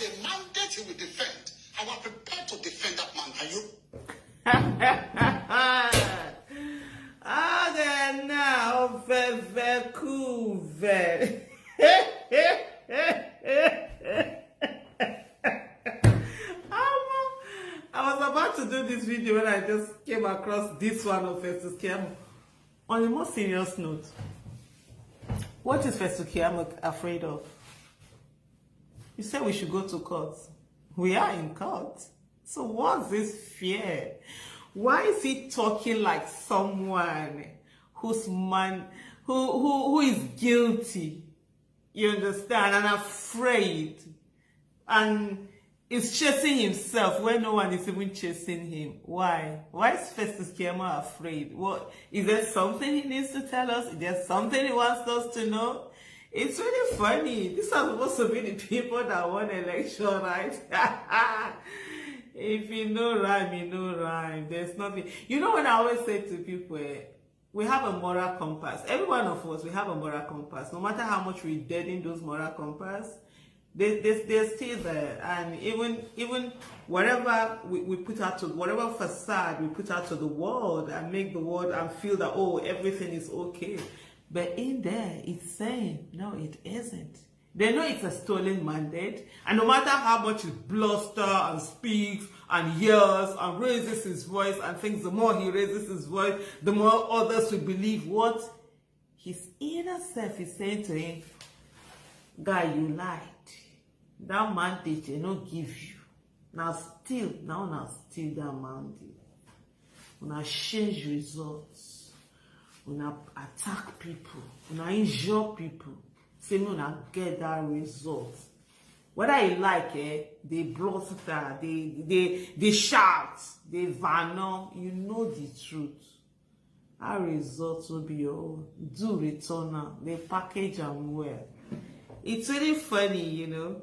a mandate he will defend. I was prepared to defend that man. Are you? Okay, now, very cool, very. I was about to do this video when I just came across this one of Festus Keyamo. On a more serious note, what is Festus Keyamo afraid of? You said we should go to court. We are in court. So what's this fear? Why is he talking like someone who's who is guilty? You understand? And afraid. And is chasing himself when no one is even chasing him. Why? Why is Festus Keyamo afraid? What is there something he needs to tell us? Is there something he wants us to know? It's really funny. These are supposed to be the people that won election, right? If you know rhyme, you know rhyme. There's nothing. You know when I always say to people, we have a moral compass. Every one of us, we have a moral compass. No matter how much we deaden those moral compass, they're still there. And even whatever we put out to, whatever facade we put out to the world and make the world and feel that, oh, everything is okay. But in there, it's saying, no, it isn't. They know it's a stolen mandate. And no matter how much he blusters and speaks and yells and raises his voice and thinks the more he raises his voice, the more others will believe what his inner self is saying to him. Guy, you lied. That mandate they not give you. Now steal that mandate. Now change results. Now attack people. Now injure people. Say no, now get that result. Whether you like it, they bluster, they shout, they vano. You know the truth. Our results will be your own. Do return now. They package them well. It's really funny, you know.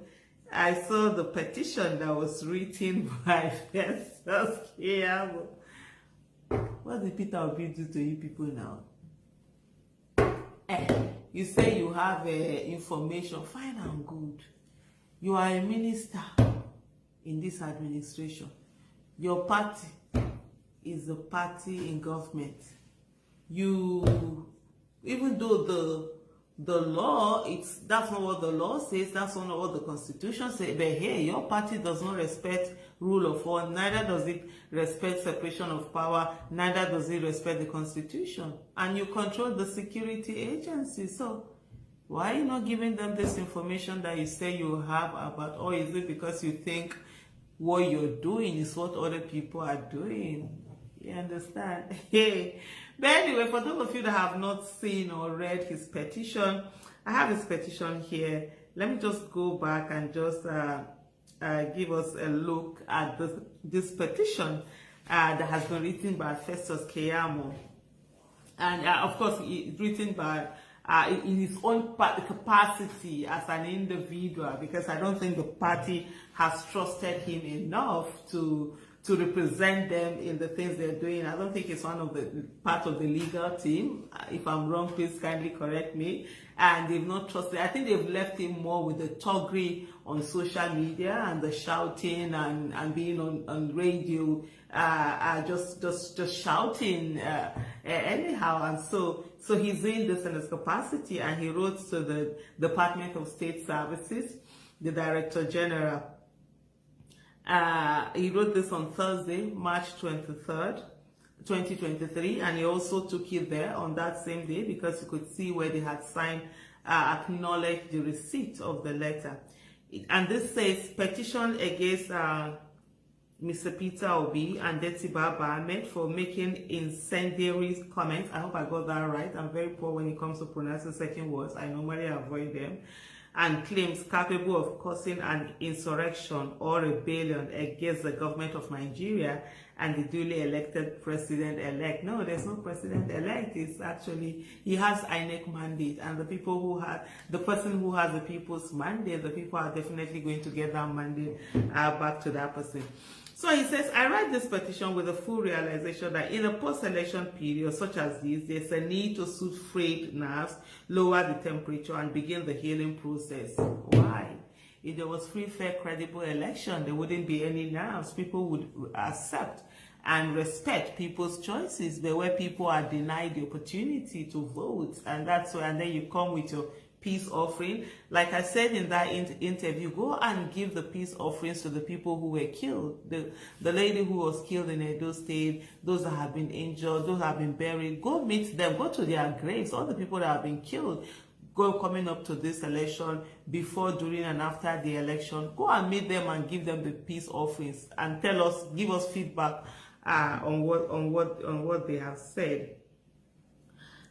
I saw the petition that was written by Festus Keyamo. What did Peter Obi do to you people now? You say you have information, fine and good. You are a minister in this administration. Your party is the party in government. You, even though the law, that's not what the law says, that's not what the Constitution says, but here, your party does not respect rule of law, neither does it respect separation of power, neither does it respect the Constitution. And you control the security agency. So why are you not giving them this information that you say you have about, or is it because you think what you're doing is what other people are doing? You understand? But anyway, for those of you that have not seen or read his petition, I have his petition here. Let me just go back and just give us a look at this petition that has been written by Festus Keyamo. And of course, it's written by in his own capacity as an individual, because I don't think the party has trusted him enough to represent them in the things they're doing. I don't think it's one of the part of the legal team. If I'm wrong, please kindly correct me. And they've not trusted. I think they've left him more with the toggery on social media and the shouting and being on radio, just shouting anyhow. And so he's doing this in his capacity, and he wrote to the Department of State Services, the Director General. He wrote this on Thursday, March 23rd, 2023, and he also took it there on that same day because you could see where they had signed, acknowledged the receipt of the letter. And this says, petition against Mr. Peter Obi and Detiba Ahmed for making incendiary comments. I hope I got that right. I'm very poor when it comes to pronouncing certain words. I normally avoid them. And claims capable of causing an insurrection or rebellion against the government of Nigeria and the duly elected president-elect. No, there's no president-elect. It's actually, he has INEC mandate, and the people who have, the person who has the people's mandate, the people are definitely going to get that mandate back to that person. So he says, I write this petition with the full realization that in a post-election period such as this, there's a need to soothe frayed nerves, lower the temperature, and begin the healing process. Why? if there was free, fair, credible election, there wouldn't be any nerves. People would accept and respect people's choices. But where people are denied the opportunity to vote, and that's why, and then you come with your peace offering. Like I said in that interview, go and give the peace offerings to the people who were killed. The lady who was killed in Edo State, those that have been injured, those that have been buried, go meet them, go to their graves, all the people that have been killed. Go coming up to this election, before, during, and after the election, go and meet them and give them the peace offerings and tell us, give us feedback on what they have said.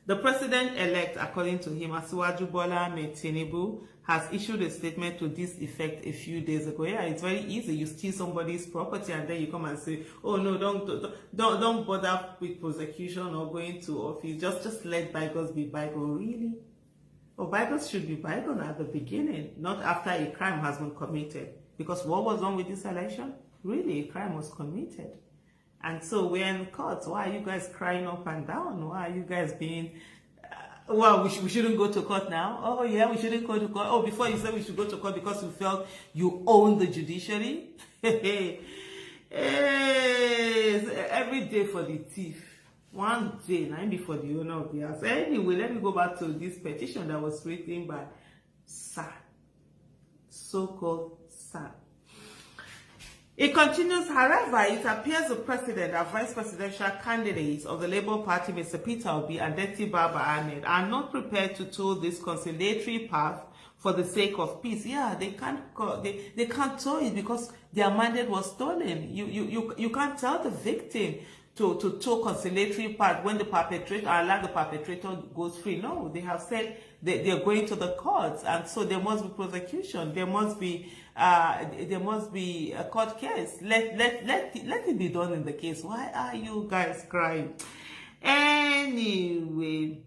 The president-elect, according to him, Asiwaju Bola Ahmed Tinubu, has issued a statement to this effect a few days ago. Yeah, it's very easy. You steal somebody's property and then you come and say, "Oh no, don't bother with prosecution or going to office. Just let bygones be bygones." Really? Oh, bygones should be bygones at the beginning, not after a crime has been committed. Because what was wrong with this election? Really, a crime was committed. And so we're in court. Why are you guys crying up and down? Why are you guys being, well, we shouldn't go to court now? Oh yeah, we shouldn't go to court. Oh, before you said we should go to court because you felt you own the judiciary? Hey, every day for the thief. One day, not before the owner of the house. Anyway, let me go back to this petition that was written by Sir, so-called Sir. It continues, however, it appears the president and vice presidential candidates of the Labour Party, Mr. Peter Obi and Deti Baba Ahmed, are not prepared to tow this conciliatory path for the sake of peace. Yeah, they can't tow it because their mandate was stolen. You can't tell the victim to tow conciliatory path when the perpetrator, allow the perpetrator goes free. No, they have said they're going to the courts, and so there must be prosecution. There must be a court case. Let it be done in the case. Why are you guys crying? Anyway,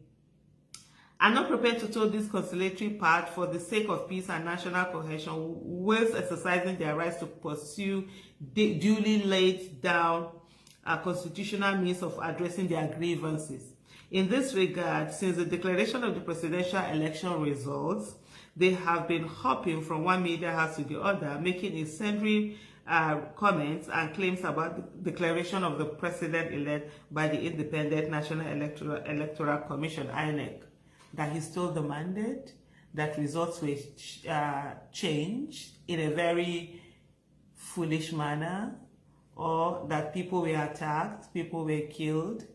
I'm not prepared to tow this conciliatory path for the sake of peace and national cohesion, whilst exercising their rights to pursue duly laid down constitutional means of addressing their grievances. In this regard, since the declaration of the presidential election results, they have been hopping from one media house to the other, making incendiary comments and claims about the declaration of the president-elect by the Independent National Electoral Commission, INEC, that he stole the mandate, that results were changed in a very foolish manner, or that people were attacked, people were killed.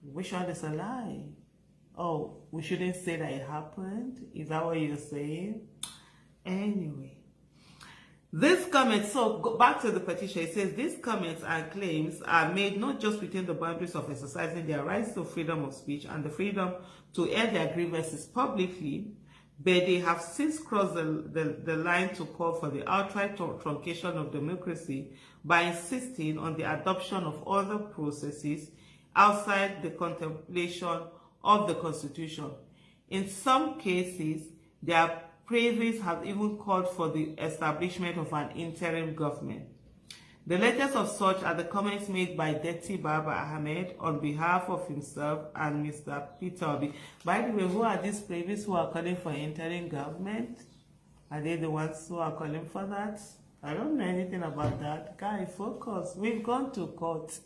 Which one is a lie? Oh, we shouldn't say that it happened? Is that what you're saying? Anyway, this comment, so go back to the petition. It says these comments and claims are made not just within the boundaries of exercising their rights to freedom of speech and the freedom to air their grievances publicly, but they have since crossed the line to call for the outright truncation of democracy by insisting on the adoption of other processes outside the contemplation of the Constitution. In some cases, their previous have even called for the establishment of an interim government. The latest of such are the comments made by Deti Baba Ahmed on behalf of himself and Mr. Peter Obi. By the way, who are these previous who are calling for interim government? Are they the ones who are calling for that? I don't know anything about that. Guy, focus. We've gone to court.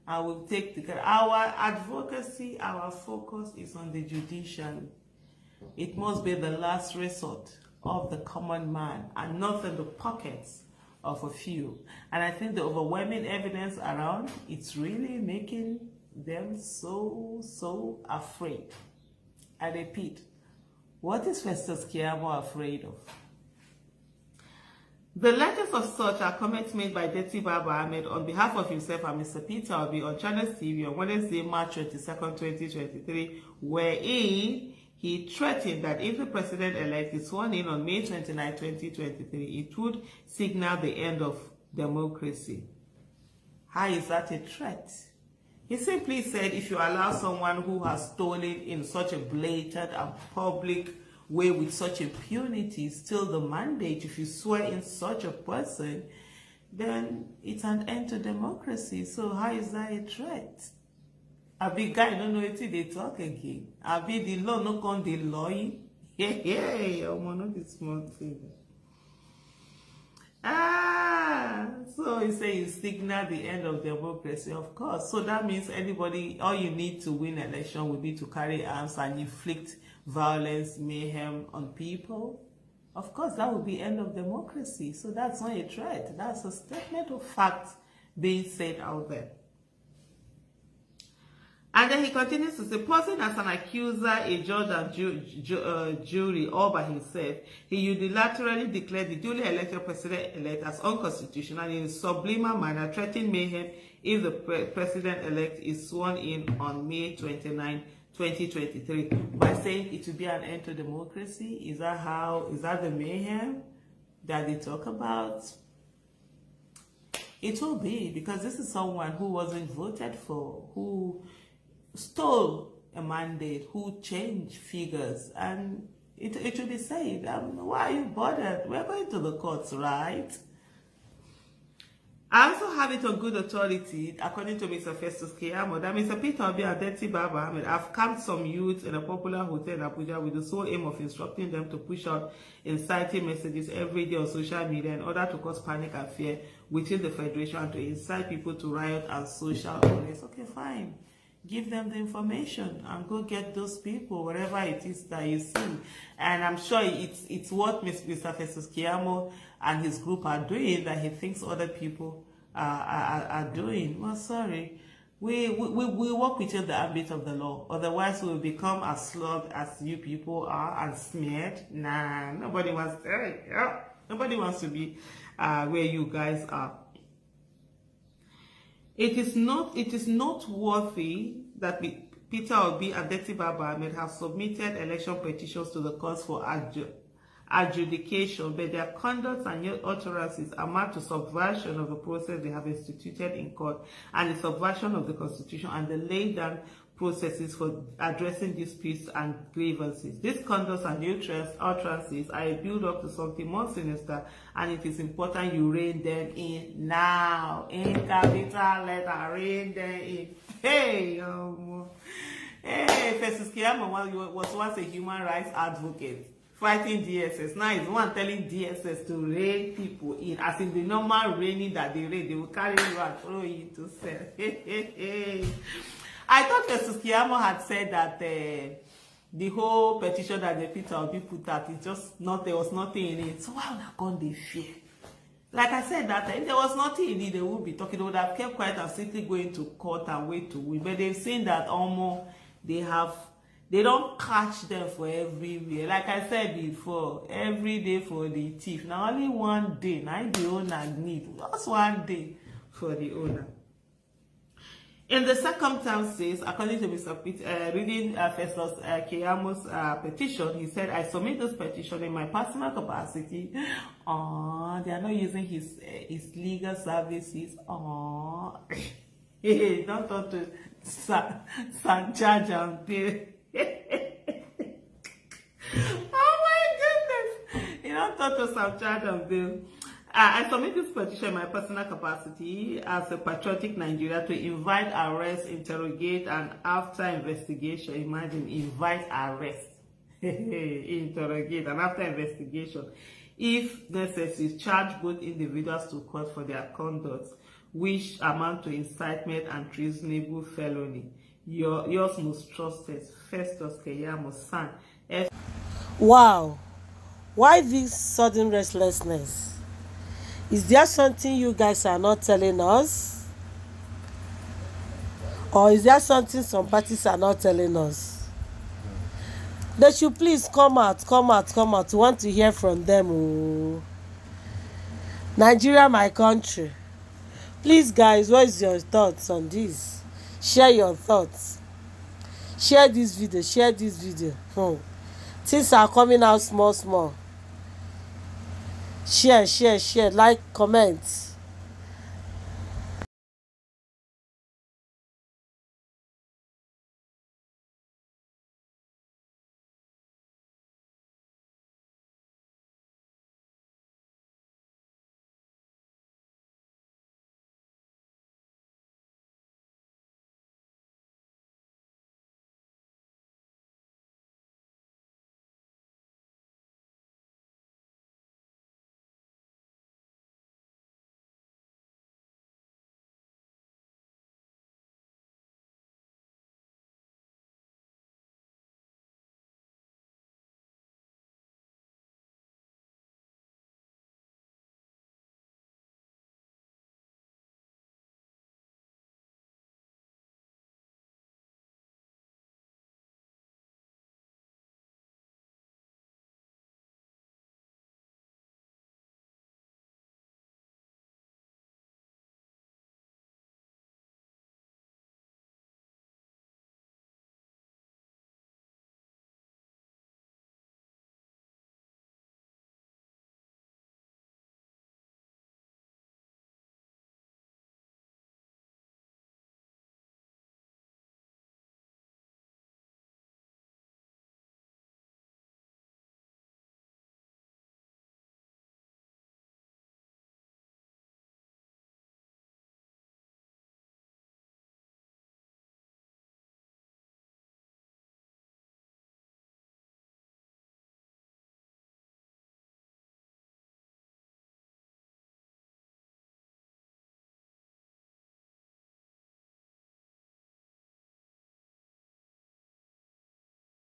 I will take our advocacy, our focus is on the judiciary. It must be the last resort of the common man and not in the pockets of a few. And I think the overwhelming evidence around, it's really making them so afraid. I repeat, what is Festus Keyamo afraid of? The latest of such are comments made by Deti Baba Ahmed on behalf of himself and Mr. Peter Obi on Channels TV on Wednesday, March 22nd, 2023, wherein he threatened that if the president-elect is sworn in on May 29, 2023, it would signal the end of democracy. How is that a threat? He simply said if you allow someone who has stolen in such a blatant and public way with such impunity steal the mandate, if you swear in such a person, then it's an end to democracy. So how is that a threat? A big guy don't know it, they talk again. A big the law no con the law. Yeah, I'm not a small thing. somebody say you signal the end of democracy, of course. So that means anybody, all you need to win election will be to carry arms and inflict violence, mayhem on people. Of course, that would be end of democracy. So that's not a threat. That's a statement of fact being said out there. And then he continues to say, posing as an accuser, a judge and jury all by himself, he unilaterally declared the duly elected president-elect as unconstitutional in a subliminal manner, threatening mayhem if the president-elect is sworn in on May 29, 2023, by saying it will be an end to democracy. Is that the mayhem that they talk about? It will be, because this is someone who wasn't voted for, who stole a mandate, who changed figures, and it will be said, why are you bothered? We're going to the courts, right? I also have it on good authority, according to Mr. Festus Keyamo, that Mr. Peter Obi and Deti Baba Ahmed have camped some youth in a popular hotel in Abuja with the sole aim of instructing them to push out inciting messages every day on social media in order to cause panic and fear within the Federation and to incite people to riot and social unrest. Okay, fine. Give them the information and go get those people, wherever it is that you see. And I'm sure it's what Mr. Festus Keyamo and his group are doing that he thinks other people are doing. Well, sorry. We work within the ambit of the law. Otherwise, we will become as slugged as you people are and smeared. Nah, nobody wants to, nobody wants to be where you guys are. It is not worthy that Peter Obi and Deti Baba Ahmed have submitted election petitions to the courts for adjudication, but their conduct and utterances amount to subversion of the process they have instituted in court and the subversion of the Constitution and the laid down processes for addressing disputes and grievances. These conducts and utterances are a build-up to something more sinister, and it is important you rein them in now. In capital letter, rein them in. Hey, Festus Keyamo was once a human rights advocate, fighting DSS. Now he's the one telling DSS to rein people in, as in the normal reining that they rein, they will carry you and throw you into cell. I thought Festus Keyamo had said that the whole petition that the Peter Obi put out is just not, there was nothing in it. So why would I come they fear? Like I said that if there was nothing in it, they would be talking. They would have kept quiet and simply going to court and wait to win. But they've seen that almost they don't catch them for everywhere. Like I said before, every day for the thief. Now only one day. Now the owner need just one day for the owner. In the circumstances, according to Mr. Peter, reading Festus Keyamo's petition, he said, I submit this petition in my personal capacity. Aww, they are not using his legal services. Aww. Hey, don't talk to Sanchez and Bill. Oh my goodness. You don't talk to Sanchez and Bill. I submit this petition in my personal capacity as a patriotic Nigeria to invite arrest, interrogate, and after investigation, imagine, invite arrest, interrogate, and after investigation, if necessary, charge both individuals to court for their conduct, which amount to incitement and treasonable felony. Yours most trusted, Festus Keyamo, son. Wow, why this sudden restlessness? Is there something you guys are not telling us? Or is there something some parties are not telling us? They should please come out. We want to hear from them. Oh. Nigeria, my country. Please, guys, what is your thoughts on this? Share your thoughts. Share this video. Things are coming out small. Share, like, comment.